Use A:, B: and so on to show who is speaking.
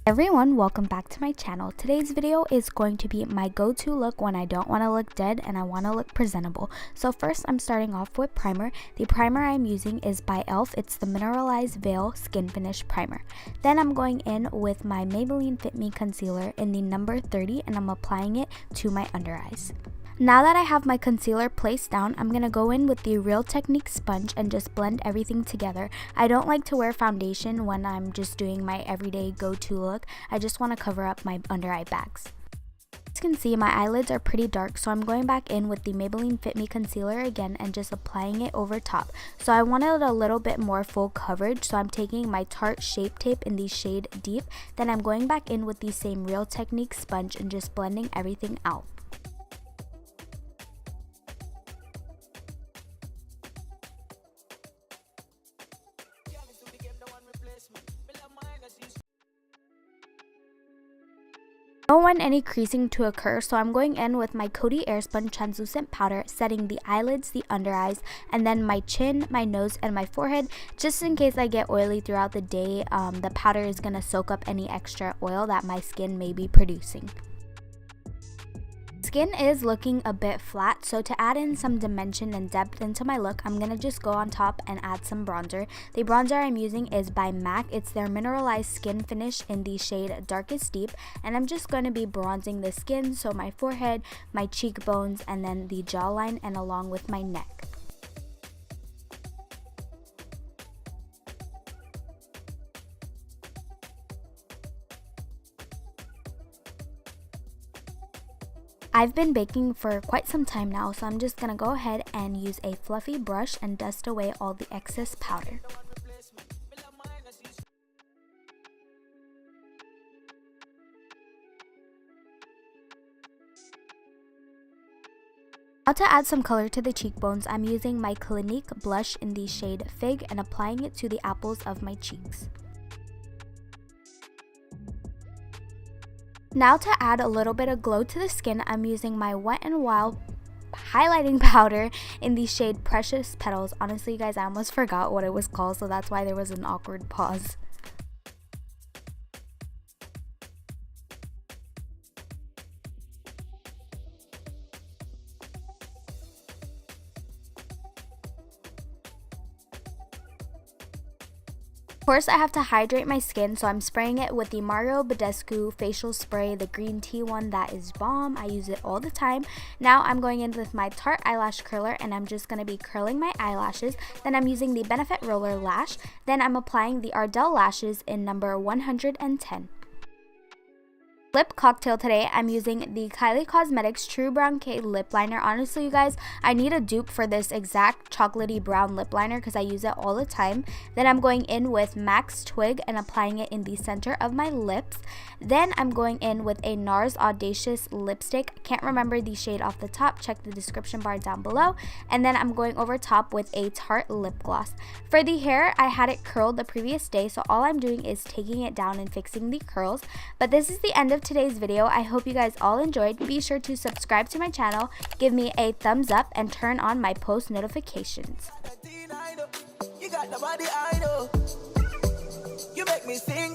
A: Everyone, welcome back to my channel. Today's video is going to be my go-to look when I don't want to look dead and I want to look presentable. So first, I'm starting off with primer. The primer I'm using is by e.l.f. It's the Mineralized Veil Skin Finish Primer. Then I'm going in with my Maybelline Fit Me Concealer in the number 30 and I'm applying it to my under eyes. Now that I have my concealer placed down, I'm going to go in with the Real Technique sponge and just blend everything together. I don't like to wear foundation when I'm just doing my everyday go-to look. I just want to cover up my under eye bags. As you can see, my eyelids are pretty dark, so I'm going back in with the Maybelline Fit Me Concealer again and just applying it over top. So I wanted a little bit more full coverage, so I'm taking my Tarts Shape Tape in the shade Deep. Then I'm going back in with the same Real Technique sponge and just blending everything out. I don't want any creasing to occur, so I'm going in with my Cody Airspun translucent powder, setting the eyelids, the under eyes, and then my chin, my nose, and my forehead. Just in case I get oily throughout the day, the powder is going to soak up any extra oil that my skin may be producing. Skin is looking a bit flat, so to add in some dimension and depth into my look, I'm going to just go on top and add some bronzer. The bronzer I'm using is by MAC. It's their Mineralized Skin Finish in the shade Darkest Deep, and I'm just going to be bronzing the skin, so my forehead, my cheekbones, and then the jawline, and along with my neck. I've been baking for quite some time now, so I'm just going to go ahead and use a fluffy brush and dust away all the excess powder. Now to add some color to the cheekbones, I'm using my Clinique blush in the shade Fig and applying it to the apples of my cheeks. Now to add a little bit of glow to the skin, I'm using my Wet n Wild highlighting powder in the shade Precious Petals. Honestly, you guys, I almost forgot what it was called, so that's why there was an awkward pause. Of course, I have to hydrate my skin, so I'm spraying it with the Mario Badescu facial spray, the green tea one that is bomb. I use it all the time. Now I'm going in with my Tarte eyelash curler and I'm just going to be curling my eyelashes. Then I'm using the Benefit Roller Lash. Then I'm applying the Ardell lashes in number 110. Lip cocktail today, I'm using the Kylie Cosmetics True Brown K lip liner. Honestly, you guys, I need a dupe for this exact chocolatey brown lip liner because I use it all the time. Then I'm going in with MAC's Twig and applying it in the center of my lips. Then I'm going in with a NARS Audacious lipstick. I can't remember the shade off the top. Check the description bar down below. And then I'm going over top with a Tarte lip gloss. For the hair, I had it curled the previous day, so all I'm doing is taking it down and fixing the curls. But this is the end of today's video. I hope you guys all enjoyed. Be sure to subscribe to my channel, give me a thumbs up, and turn on my post notifications.
B: You got the body I know. You make me sing.